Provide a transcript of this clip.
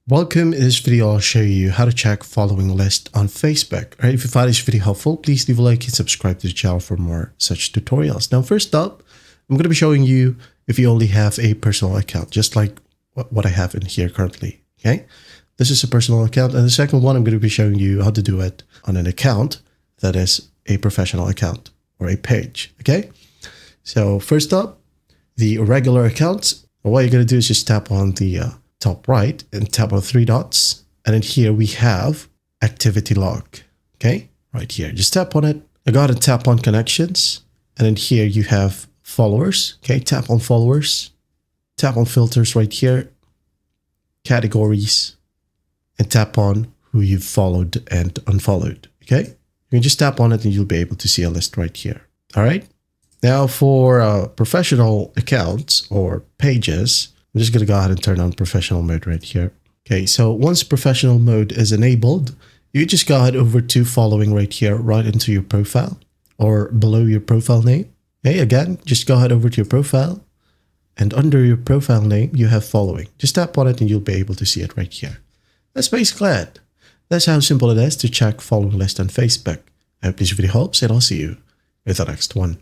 Welcome. In this video, I'll show you how to check following list on Facebook. All right, if you find this video helpful, please leave a like and subscribe to the channel for more such tutorials. Now, first up, I'm going to be showing you if you only have a personal account, just like what I have in here currently. Okay, this is a personal account. And the second one, I'm going to be showing you how to do it on an account that is a professional account or a page. Okay, so first up, the regular accounts. What you're going to do is just tap on the top right and tap on three dots. And then here we have activity log. Okay, right here. Just tap on it. I got to tap on connections. And then here you have followers. Okay, tap on followers. Tap on filters right here. Categories. And tap on who you've followed and unfollowed. Okay, you can just tap on it and you'll be able to see a list right here. All right. Now for professional accounts or pages, I'm just going to go ahead and turn on professional mode right here. Okay, so once professional mode is enabled, you just go ahead over to following right here, right into your profile or below your profile name. Okay, again, just go ahead over to your profile and under your profile name, you have following. Just tap on it and you'll be able to see it right here. That's basically it. That's how simple it is to check following list on Facebook. I hope this video helps and I'll see you with the next one.